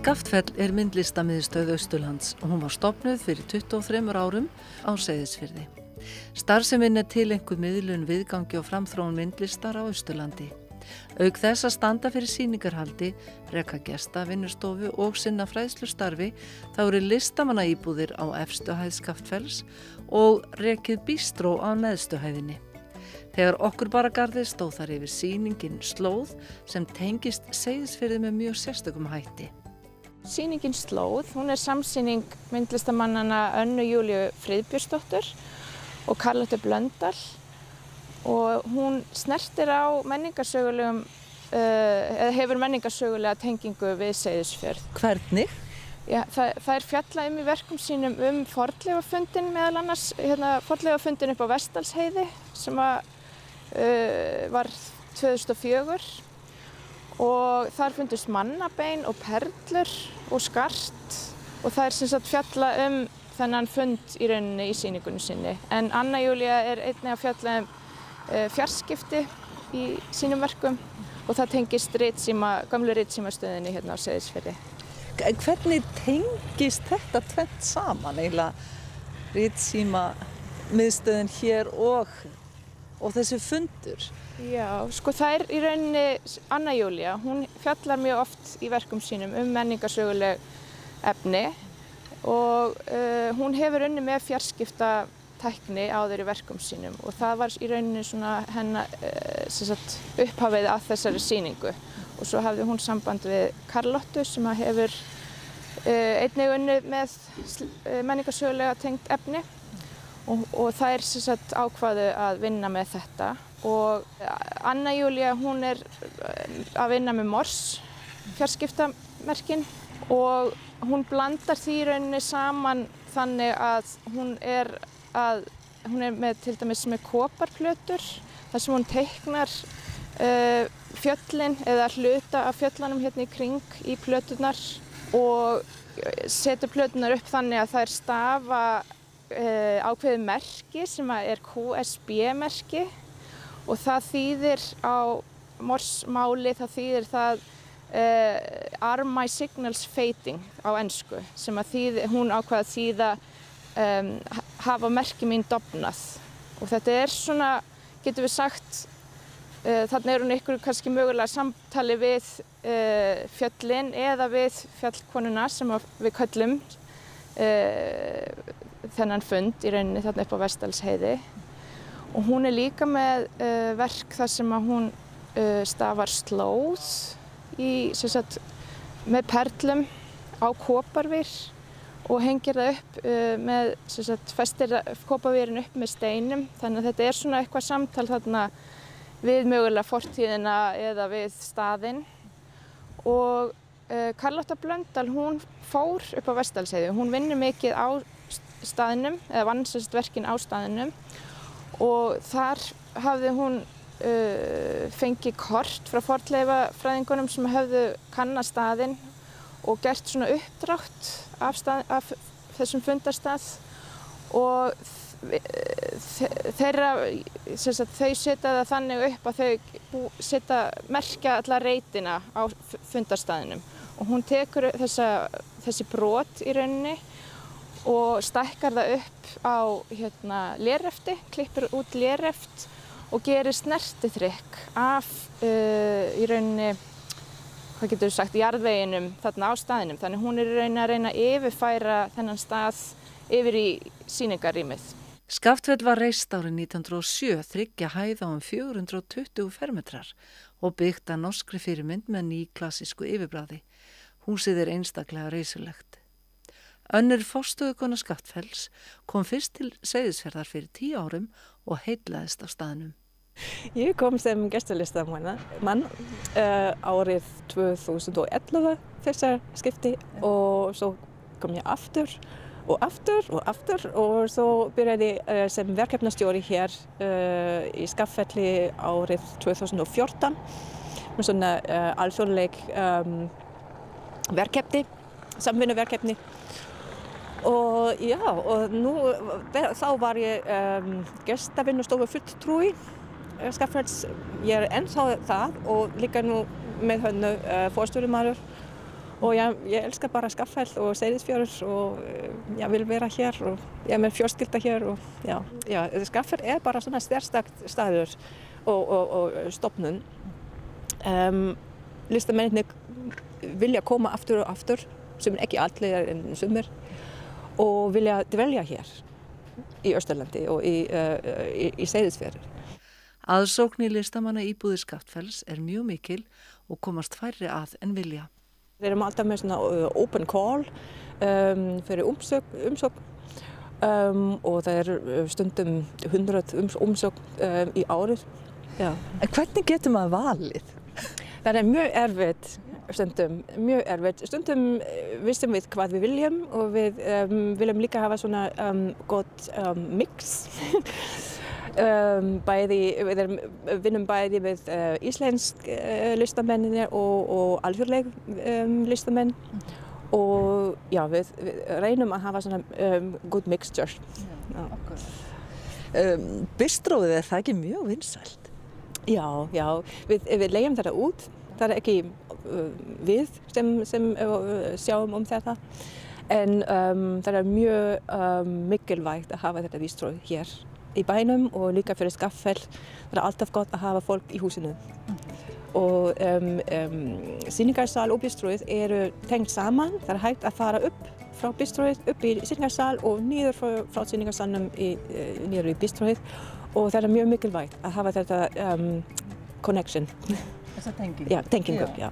Skaftfell myndlistamiðstöð Austurlands og hún var stofnuð fyrir 23 árum á Seyðisfirði. Starfsemin tileinkuð miðlun, viðgangi og framþróun myndlistar á Austurlandi. Auk þess að standa fyrir sýningarhaldi, reka gesta, vinnustofu og sinna fræðslustarfi, þá eru listamannaíbúðir á efstu hæð Skaftfells og rekið bístró á neðstu hæðinni. Þegar okkur bara garði stóð þar yfir sýningin Slóð sem tengist Seyðisfirði með mjög sérstökum hætti. Sýningin Slóð, hún samsýning myndlistamannanna Önnu Júlíu Friðbjörnsdóttur og Karlóttu Blöndal og hún snertir á menningarsögulegum, eða hefur menningarsögulega tengingu við Seyðisfjörð. Hvernig? Já, það fjallað í verkum sínum fornleifafundinn meðal annars, fornleifafundinn upp á Vestdalsheiði sem var 2004 og þar fundust mannabein og perlur og skart og það sem sagt fjallað þennan fund í rauninni í sýningunni sinni. En Anna Júlía einnig að fjalla fjarskipti í sínum verkum og það tengist gömlu ritsímastöðinni hérna á Seyðisfirði. Hvernig tengist þetta tvennt saman eiginlega, ritsímamiðstöðin hér og þessi fundur? Já, sko það í rauninni Anna Júlía, hún fjallar mjög oft í verkum sínum menningarsöguleg efni og hún hefur unnið með fjarskiptatækni áður í verkum sínum og það var í rauninni svona hennar upphafið að þessari sýningu. Og svo hafði hún samband við Karlóttu sem hefur einnig unnið með menningarsögulega tengt efni og þær ákváðu að vinna með þetta. Og Anna Júlía, hún að vinna með Morse fjarskiptamerkin og hún blandar því í rauninni saman þannig að hún með til dæmis með koparplötur þar sem hún teiknar fjöllin eða hluta af fjöllunum hérna í kring í plöturnar og setur plöturnar upp þannig að þær stafa ákveðið merki sem QSB-merki og það þýðir á Morse-máli, það þýðir það Are my signals fading á ensku sem hún ákvað að þýða hafa merki mín dofnað og þetta svona, getum við sagt, þarna hún ykkur kannski mögulega samtali við fjöllin eða við fjallkonuna sem við köllum þennan fund í rauninni þarna upp á Vestdalsheiði. Og hún líka með verk þar sem hún stafar slóð með perlum á koparvír og hengir það upp festir koparvírin upp með steinum. Þannig að þetta svona eitthvað samtal þarna við mögulega fortíðina eða við staðinn. Og Karlótta Blöndal, hún fór upp á Vestdalsheiði. Hún vinnur mikið á staðnum, eða vann verkin á staðnum og þar hafði hún fengið kort frá fornleifafræðingunum sem höfðu kannað staðinn og gert svona uppdrátt af þessum fundarstað og þau setja það þannig upp að þau merkja alla reitina á fundarstaðinum og hún tekur þessi brot í rauninni og stækkar það upp á lérefti, klippir út léreft og gerir snertiþrykk af í rauninni, hvað getur við sagt, jarðveginum þarna á staðinum. Þannig hún í rauninni að reyna að yfirfæra þennan stað yfir í sýningarrýmið. Skaftfell var reist árið 1907, 3 hæða 420 fermetrar og byggt að norskri fyrirmynd með nýklassísku yfirbragði. Húsið einstaklega reisulegt. Önnur forstöðukona Skaftfells kom fyrst til Seyðisfjarðar fyrir 10 árum og heillaðist á staðnum. Ég kom sem gestalistamann árið 2011 þessar skipti og svo kom ég aftur og svo byrjaði sem verkefnastjóri hér í Skaftfelli árið 2014 með svona alþjóðleg verkefni, samvinnuverkefni. Og já, og þá var ég gestavinnustofu fulltrúi Skaftfells. Ég ennþá það og líka nú með hennu forstjórimaður Og ég elskar bara Skaftfell og Seyðisfjörður og ég vil vera hér og ég með fjölskylda hér og Skaftfell bara svona sérstakt staður og stofnun. Listamennirnir vilja koma aftur og aftur, sem ekki allir en sumir, og vilja dvelja hér í Austurlandi og í Seyðisfjörður. Aðsókn í listamanna íbúðir Skaftfells mjög mikil og komast færri að en vilja. Við erum alltaf með svona open call fyrir umsókn og það stundum 100 umsókn í árið. Já. En hvernig getur maður valið? Það mjög erfitt stundum, mjög erfitt. Stundum vissum við hvað við viljum og við viljum líka hafa svona gott mix. Við vinnum bæði við íslensk listamennir og alþjóðleg listamenn og já, við reynum að hafa svona good mixture. Bistróið það ekki mjög vinsælt? Já, við leigjum þetta út. Það ekki við sem sjáum þetta. En það mjög mikilvægt að hafa þetta bistróið hér í bænum og líka fyrir Skaftfell. Það alltaf gott að hafa fólk í húsinu. Og sýningarsal og bistróið tengt saman. Það hægt að fara upp frá bistróið, upp í sýningarsal og niður frá sýningarsalnum niður í bistróið. Og það mjög mikilvægt að hafa þetta connection. Þessa tengingu? Já, tengingu, já.